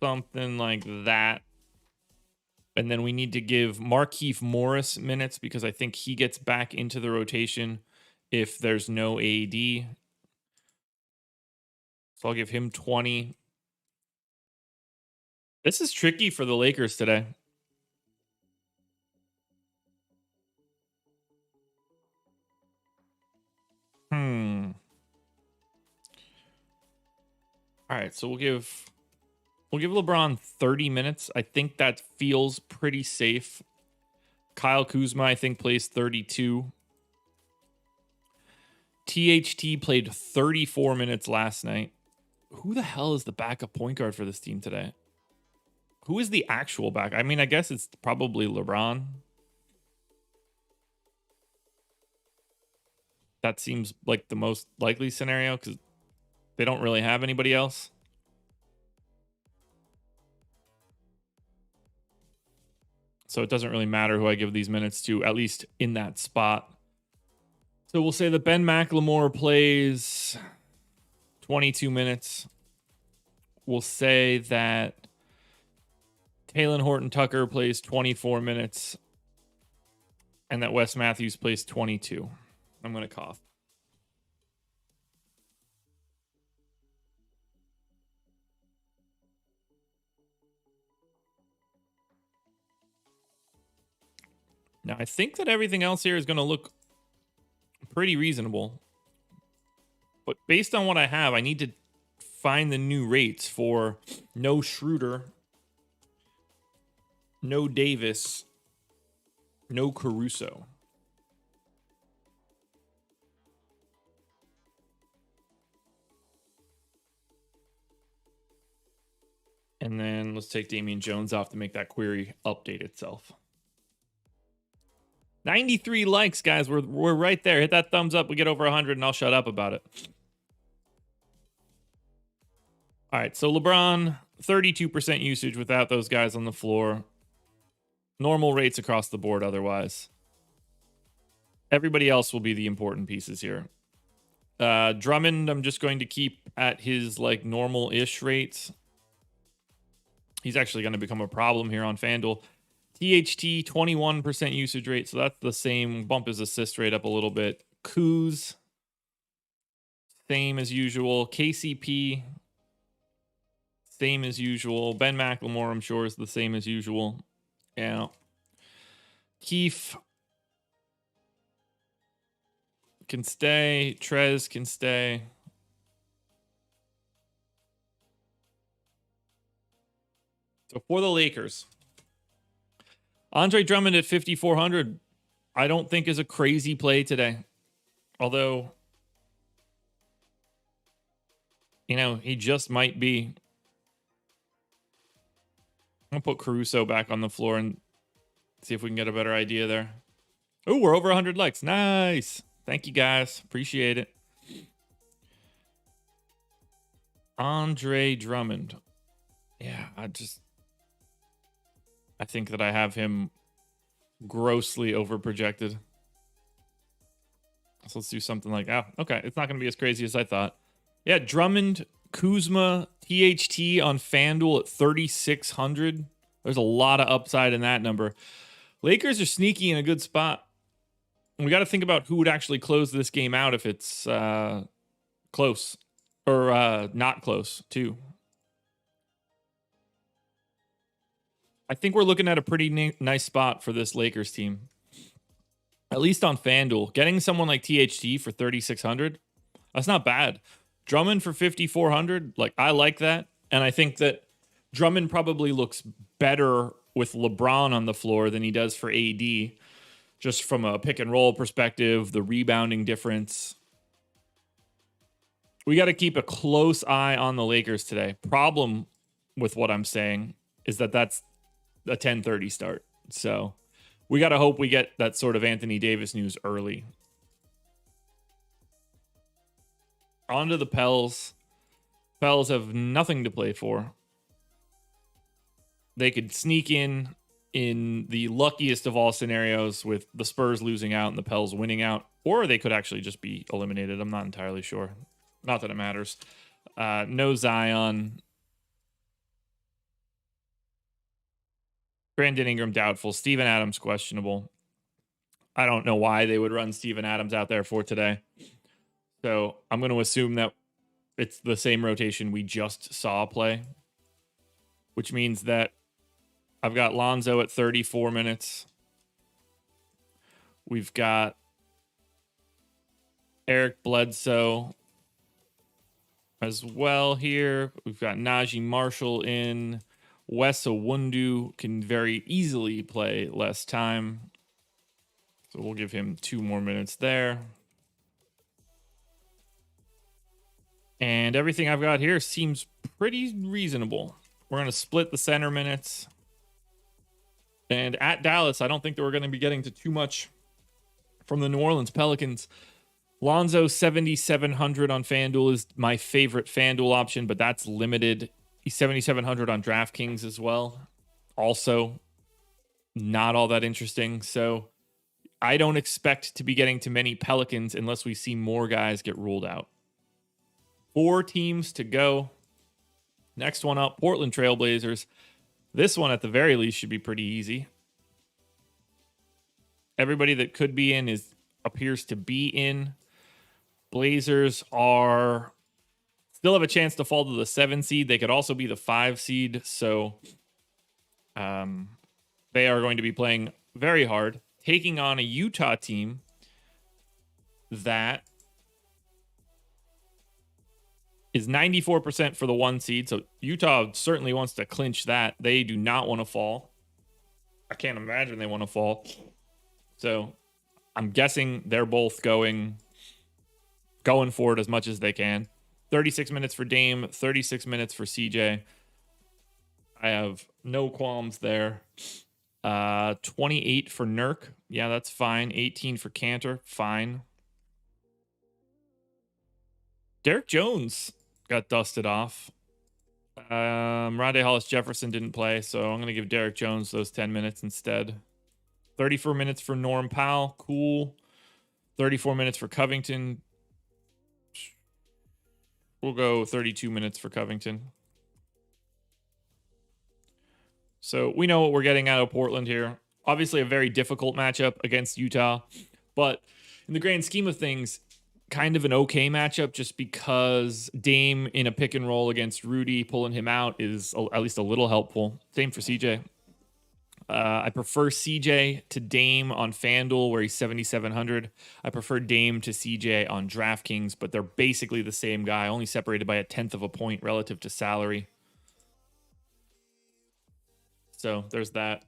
something like that. And then we need to give Markieff Morris minutes because I think he gets back into the rotation if there's no AD. So I'll give him 20. This is tricky for the Lakers today. All right, so we'll give LeBron 30 minutes. I think that feels pretty safe. Kyle Kuzma, I think, plays 32. THT played 34 minutes last night. Who the hell is the backup point guard for this team today? Who is the actual back? I mean, I guess it's probably LeBron. That seems like the most likely scenario because they don't really have anybody else. So it doesn't really matter who I give these minutes to, at least in that spot. So we'll say that Ben McLemore plays 22 minutes. We'll say that Talen Horton-Tucker plays 24 minutes. And that Wes Matthews plays 22. I'm going to cough. Now, I think that everything else here is going to look pretty reasonable. But based on what I have, I need to find the new rates for no Schroeder, no Davis, no Caruso. And then let's take Damian Jones off to make that query update itself. 93 likes, guys. We're right there. Hit that thumbs up. We get over 100 and I'll shut up about it. All right, so LeBron, 32% usage without those guys on the floor. Normal rates across the board otherwise. Everybody else will be the important pieces here. Drummond, I'm just going to keep at his like normal-ish rates. He's actually going to become a problem here on FanDuel. THT, 21% usage rate, so that's the same. Bump his assist rate up a little bit. Kuz, same as usual. KCP, same as usual. Ben McLemore, I'm sure, is the same as usual. Yeah. Keefe can stay. Trez can stay. So for the Lakers, Andre Drummond at 5,400, I don't think is a crazy play today. Although, you know, he just might be. I'm going to put Caruso back on the floor and see if we can get a better idea there. Oh, we're over 100 likes. Nice. Thank you, guys. Appreciate it. Andre Drummond. Yeah, I think that I have him grossly overprojected. So let's do something like, okay, it's not going to be as crazy as I thought. Yeah, Drummond, Kuzma, THT on FanDuel at 3,600. There's a lot of upside in that number. Lakers are sneaky in a good spot. We got to think about who would actually close this game out if it's close or not close, too. I think we're looking at a pretty nice spot for this Lakers team. At least on FanDuel. Getting someone like THT for 3,600, that's not bad. Drummond for 5,400, like, I like that. And I think that Drummond probably looks better with LeBron on the floor than he does for AD. Just from a pick and roll perspective, the rebounding difference. We got to keep a close eye on the Lakers today. Problem with what I'm saying is that that's a 10:30 start. So we got to hope we get that sort of Anthony Davis news early. On to the Pels. Pels have nothing to play for. They could sneak in the luckiest of all scenarios with the Spurs losing out and the Pels winning out, or they could actually just be eliminated. I'm not entirely sure. Not that it matters. No Zion. Brandon Ingram doubtful. Steven Adams questionable. I don't know why they would run Steven Adams out there for today. So I'm going to assume that it's the same rotation we just saw play, which means that I've got Lonzo at 34 minutes. We've got Eric Bledsoe as well here. We've got Najee Marshall in. Wes Iwundu can very easily play less time. So we'll give him 2 more minutes there. And everything I've got here seems pretty reasonable. We're going to split the center minutes. And at Dallas, I don't think that we're going to be getting to too much from the New Orleans Pelicans. Lonzo 7,700 on FanDuel is my favorite FanDuel option, but that's limited. He's 7,700 on DraftKings as well. Also, not all that interesting. So I don't expect to be getting to many Pelicans unless we see more guys get ruled out. 4 teams to go. Next one up, Portland Trailblazers. This one, at the very least, should be pretty easy. Everybody that could be in appears to be in. Blazers are still have a chance to fall to the 7 seed. They could also be the 5 seed. So they are going to be playing very hard, taking on a Utah team that is 94% for the 1 seed. So Utah certainly wants to clinch that. They do not want to fall. I can't imagine they want to fall. So I'm guessing they're both going for it as much as they can. 36 minutes for Dame, 36 minutes for CJ. I have no qualms there. 28 for Nurk. Yeah, that's fine. 18 for Cantor. Fine. Derek Jones got dusted off. Rondé Hollis-Jefferson didn't play, so I'm going to give Derek Jones those 10 minutes instead. 34 minutes for Norm Powell. Cool. 34 minutes for Covington. We'll go 32 minutes for Covington. So we know what we're getting out of Portland here. Obviously a very difficult matchup against Utah, but in the grand scheme of things, kind of an okay matchup just because Dame in a pick and roll against Rudy, pulling him out is at least a little helpful. Same for CJ. I prefer CJ to Dame on FanDuel where he's 7,700. I prefer Dame to CJ on DraftKings, but they're basically the same guy, only separated by 1/10 of a point relative to salary. So there's that.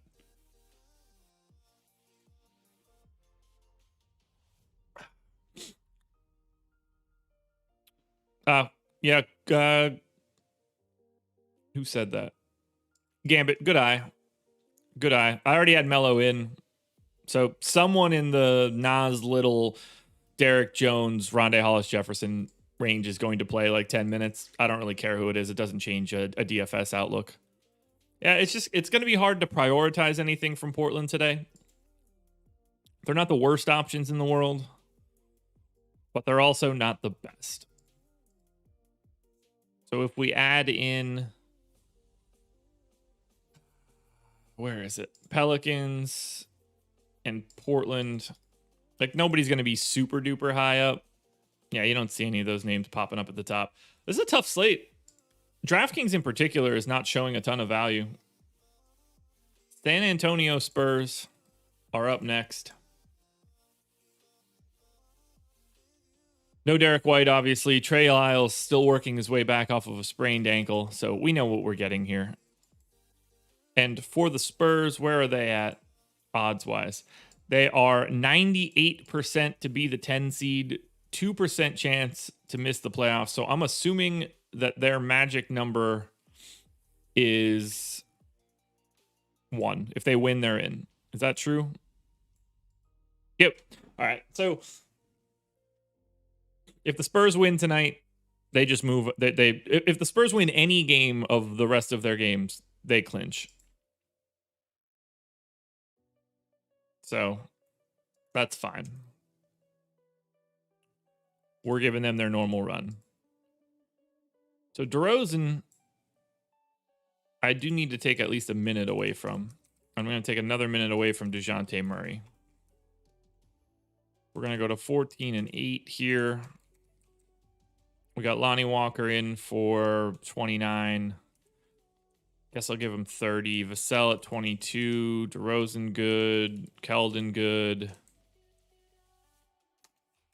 Yeah. Who said that? Gambit. Good eye. Good eye. I already had Melo in. So someone in the Nas Little, Derek Jones, Rondé Hollis-Jefferson range is going to play like 10 minutes. I don't really care who it is. It doesn't change a DFS outlook. Yeah, it's going to be hard to prioritize anything from Portland today. They're not the worst options in the world, but they're also not the best. So if we add in, where is it? Pelicans and Portland, like nobody's going to be super duper high up. Yeah, you don't see any of those names popping up at the top. This is a tough slate. DraftKings in particular is not showing a ton of value. San Antonio Spurs are up next. No Derek White, obviously. Trey Lyles still working his way back off of a sprained ankle, so we know what we're getting here. And for the Spurs, where are they at odds-wise? They are 98% to be the 10 seed, 2% chance to miss the playoffs. So I'm assuming that their magic number is 1. If they win, they're in. Is that true? Yep. All right. So if the Spurs win tonight, they just move. If the Spurs win any game of the rest of their games, they clinch. So that's fine. We're giving them their normal run. So DeRozan, I do need to take at least a minute away from. I'm going to take another minute away from DeJounte Murray. We're going to go to 14 and 8 here. We got Lonnie Walker in for 29. Guess I'll give him 30. Vassell at 22. DeRozan good. Keldon good.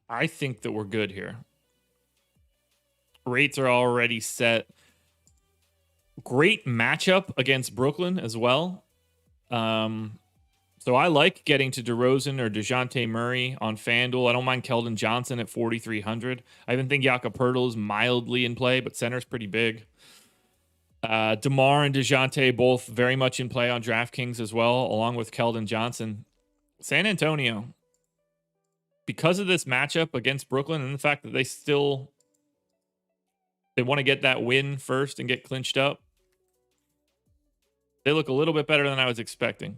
I think that we're good here. Rates are already set. Great matchup against Brooklyn as well. So I like getting to DeRozan or DeJounte Murray on FanDuel. I don't mind Keldon Johnson at 4,300. I even think Jakob Poeltl is mildly in play, but center's pretty big. DeMar and DeJounte both very much in play on DraftKings as well, along with Keldon Johnson. San Antonio, because of this matchup against Brooklyn and the fact that they want to get that win first and get clinched up, they look a little bit better than I was expecting.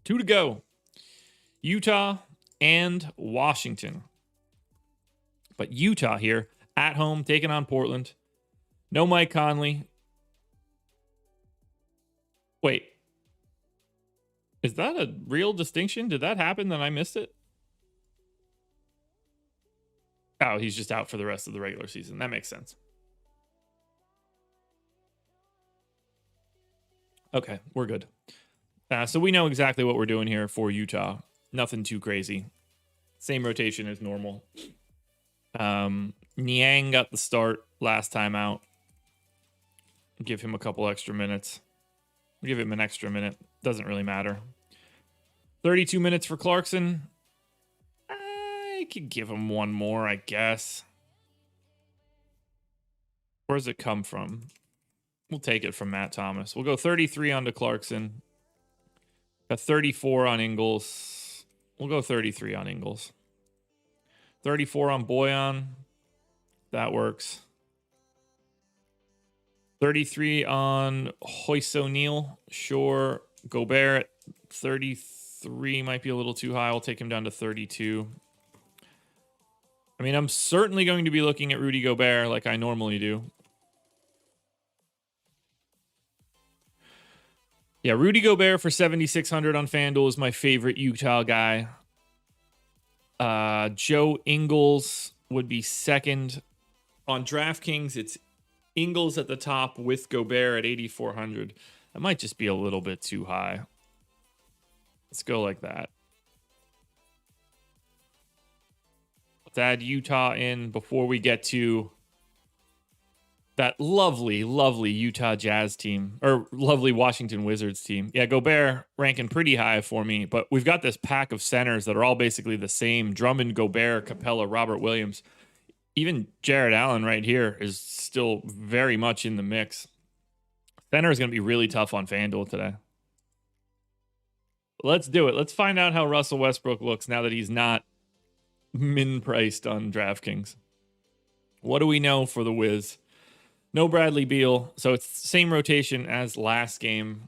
2 to go. Utah and Washington. But Utah here at home taking on Portland. No Mike Conley. Wait. Is that a real distinction? Did that happen and I missed it? Oh, he's just out for the rest of the regular season. That makes sense. Okay, we're good. So we know exactly what we're doing here for Utah. Nothing too crazy. Same rotation as normal. Niang got the start last time out. Give him a couple extra minutes. Give him an extra minute. Doesn't really matter. 32 minutes for Clarkson. I could give him one more, I guess. Where does it come from? We'll take it from Matt Thomas. We'll go 33 on to Clarkson. Got 34 on Ingles. We'll go 33 on Ingles. 34 on Boyan. That works. 33 on Hoyce O'Neal. Sure. Gobert, 33 might be a little too high. I'll take him down to 32. I mean, I'm certainly going to be looking at Rudy Gobert like I normally do. Yeah, Rudy Gobert for 7,600 on FanDuel is my favorite Utah guy. Joe Ingles would be second. On DraftKings, it's Ingles at the top with Gobert at 8,400. That might just be a little bit too high. Let's go like that. Let's add Utah in before we get to that lovely, lovely Utah Jazz team, or lovely Washington Wizards team. Yeah, Gobert ranking pretty high for me, but we've got this pack of centers that are all basically the same. Drummond, Gobert, Capella, Robert Williams. Even Jared Allen right here is still very much in the mix. Center is going to be really tough on FanDuel today. Let's do it. Let's find out how Russell Westbrook looks now that he's not min-priced on DraftKings. What do we know for the Wiz? No Bradley Beal, so it's the same rotation as last game,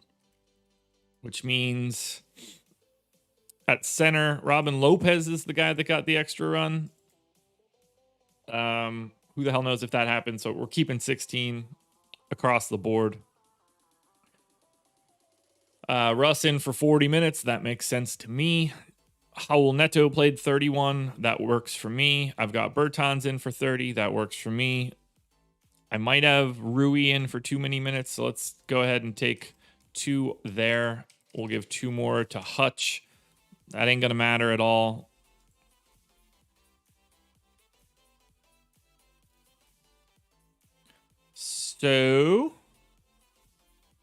which means at center, Robin Lopez is the guy that got the extra run. Who the hell knows if that happens? So we're keeping 16 across the board. Russ in for 40 minutes. That makes sense to me. Raul Neto played 31. That works for me. I've got Bertans in for 30. That works for me. I might have Rui in for too many minutes, so let's go ahead and take 2 there. We'll give 2 more to Hutch. That ain't going to matter at all. So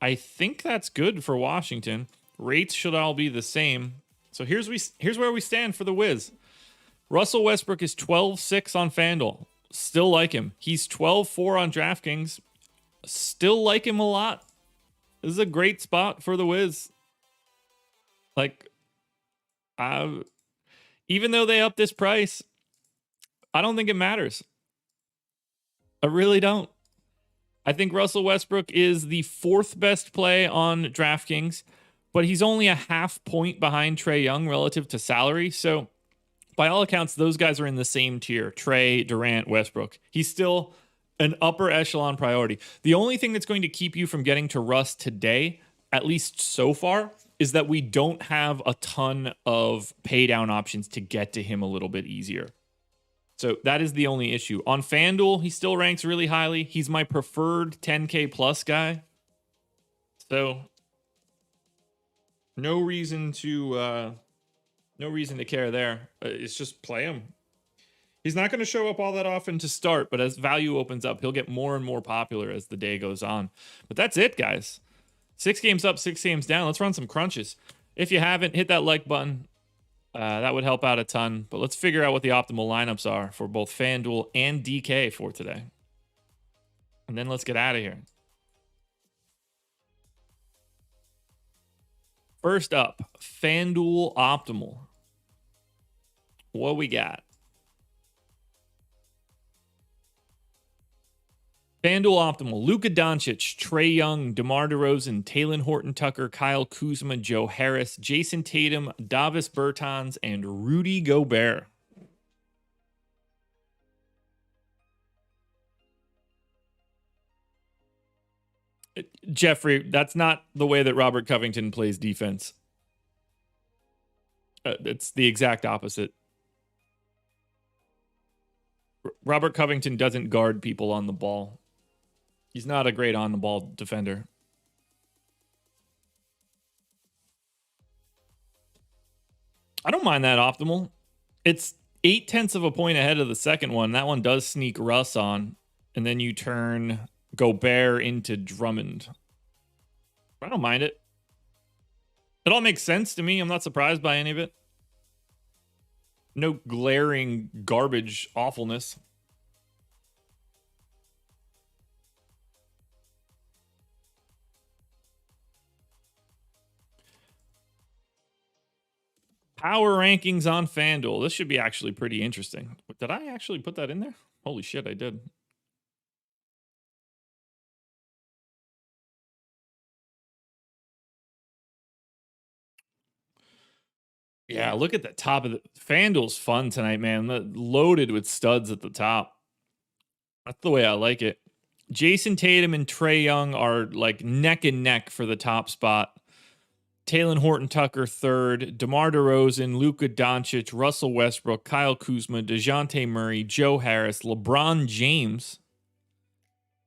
I think that's good for Washington. Rates should all be the same. So here's where we stand for the Wiz. Russell Westbrook is 12-6 on FanDuel. Still like him. He's 12-4 on DraftKings. Still like him a lot. This is a great spot for the Wiz. Like, even though they upped this price, I don't think it matters. I really don't. I think Russell Westbrook is the 4th best play on DraftKings, but he's only a half point behind Trae Young relative to salary. So by all accounts, those guys are in the same tier. Trae, Durant, Westbrook. He's still an upper echelon priority. The only thing that's going to keep you from getting to Russ today, at least so far, is that we don't have a ton of pay down options to get to him a little bit easier. So that is the only issue. On FanDuel, he still ranks really highly. He's my preferred 10K plus guy. So no reason to care there. It's just play him. He's not going to show up all that often to start, but as value opens up, he'll get more and more popular as the day goes on. But that's it, guys. 6 games up, 6 games down. Let's run some crunches. If you haven't, hit that like button. That would help out a ton. But let's figure out what the optimal lineups are for both FanDuel and DK for today. And then let's get out of here. First up, FanDuel Optimal. What we got? FanDuel Optimal, Luka Doncic, Trae Young, DeMar DeRozan, Talen Horton-Tucker, Kyle Kuzma, Joe Harris, Jason Tatum, Davis Bertans, and Rudy Gobert. Jeffrey, that's not the way that Robert Covington plays defense. It's the exact opposite. Robert Covington doesn't guard people on the ball. He's not a great on-the-ball defender. I don't mind that optimal. It's 0.8 of a point ahead of the second one. That one does sneak Russ on, and then you turn Gobert into Drummond. I don't mind it. It all makes sense to me. I'm not surprised by any of it. No glaring garbage awfulness. Power rankings on FanDuel. This should be actually pretty interesting. Did I actually put that in there? Holy shit, I did. Yeah, look at the top of the FanDuel's fun tonight, man. Loaded with studs at the top. That's the way I like it. Jason Tatum and Trae Young are like neck and neck for the top spot. Talen Horton-Tucker third, DeMar DeRozan, Luka Doncic, Russell Westbrook, Kyle Kuzma, DeJounte Murray, Joe Harris, LeBron James,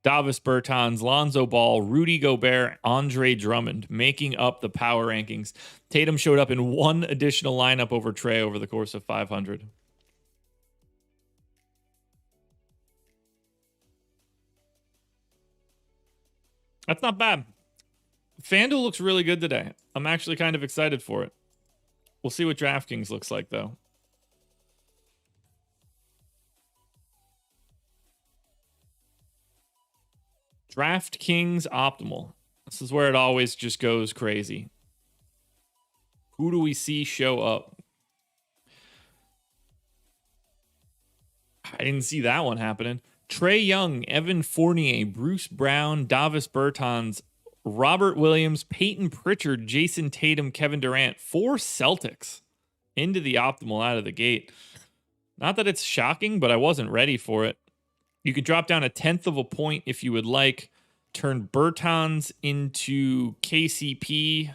Davis Bertans, Lonzo Ball, Rudy Gobert, Andre Drummond, making up the power rankings. Tatum showed up in one additional lineup over Trae over the course of 500. That's not bad. FanDuel looks really good today. I'm actually kind of excited for it. We'll see what DraftKings looks like, though. DraftKings Optimal. This is where it always just goes crazy. Who do we see show up? I didn't see that one happening. Trae Young, Evan Fournier, Bruce Brown, Davis Bertans, Robert Williams, Peyton Pritchard, Jason Tatum, Kevin Durant. 4 Celtics into the optimal out of the gate. Not that it's shocking, but I wasn't ready for it. You could drop down 1/10 of a point if you would like. Turn Bertans into KCP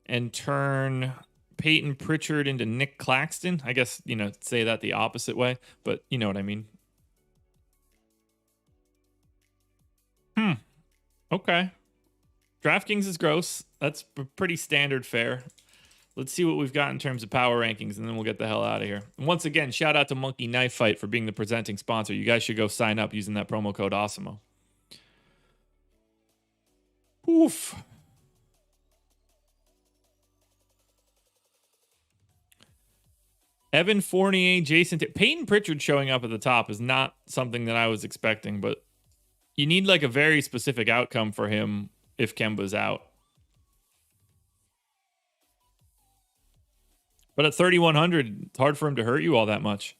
and turn Peyton Pritchard into Nick Claxton. I guess, say that the opposite way, but you know what I mean. Okay. DraftKings is gross. That's pretty standard fare. Let's see what we've got in terms of power rankings, and then we'll get the hell out of here. And once again, shout out to Monkey Knife Fight for being the presenting sponsor. You guys should go sign up using that promo code Awesemo. Oof. Evan Fournier, Peyton Pritchard showing up at the top is not something that I was expecting, but you need like a very specific outcome for him if Kemba's out. But at 3,100, it's hard for him to hurt you all that much.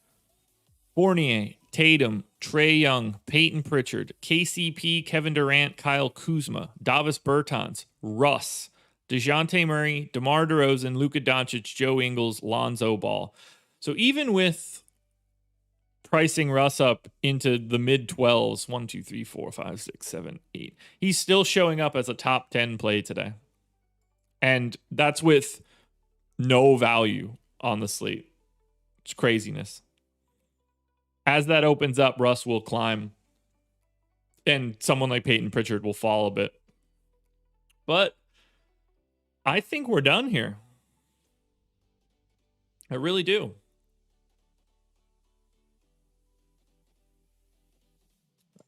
Fournier, Tatum, Trae Young, Peyton Pritchard, KCP, Kevin Durant, Kyle Kuzma, Davis Bertans, Russ, DeJounte Murray, DeMar DeRozan, Luka Doncic, Joe Ingles, Lonzo Ball. So even with pricing Russ up into the mid-12s, 1, 2, 3, 4, 5, 6, 7, 8, he's still showing up as a top 10 play today. And that's with no value on the slate. It's craziness. As that opens up, Russ will climb. And someone like Peyton Pritchard will fall a bit. But I think we're done here. I really do.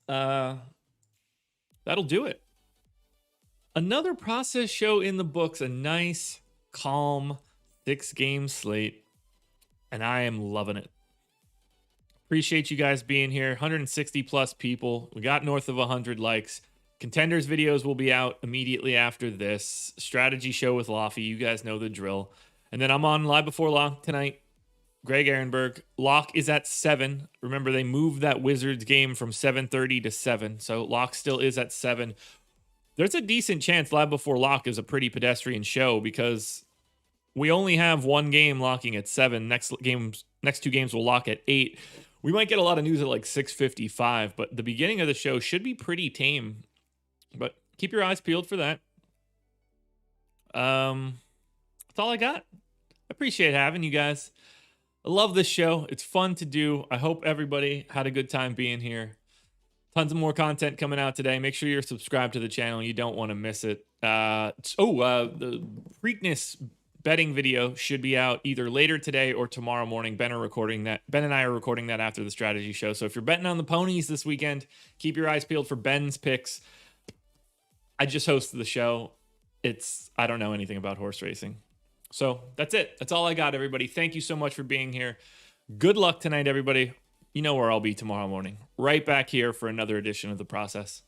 That'll do it. Another process show in the books. A nice, calm 6-game slate. And I am loving it. Appreciate you guys being here. 160 plus people. We got north of 100 likes. Contenders videos will be out immediately after this. Strategy show with Laffy. You guys know the drill. And then I'm on Live Before Lock tonight. Greg Ehrenberg. Lock is at 7. Remember, they moved that Wizards game from 7:30 to 7. So Lock still is at 7. There's a decent chance Live Before Lock is a pretty pedestrian show because we only have one game locking at 7. Next 2 games will lock at 8. We might get a lot of news at like 6:55, but the beginning of the show should be pretty tame. But keep your eyes peeled for that. That's all I got. I appreciate having you guys. I love this show. It's fun to do. I hope everybody had a good time being here. Tons of more content coming out today. Make sure you're subscribed to the channel. You don't want to miss it. The Preakness betting video should be out either later today or tomorrow morning. Ben and I are recording that after the strategy show. So if you're betting on the ponies this weekend, keep your eyes peeled for Ben's picks. I just hosted the show. I don't know anything about horse racing. So that's it. That's all I got, everybody. Thank you so much for being here. Good luck tonight, everybody. You know where I'll be tomorrow morning. Right back here for another edition of The Process.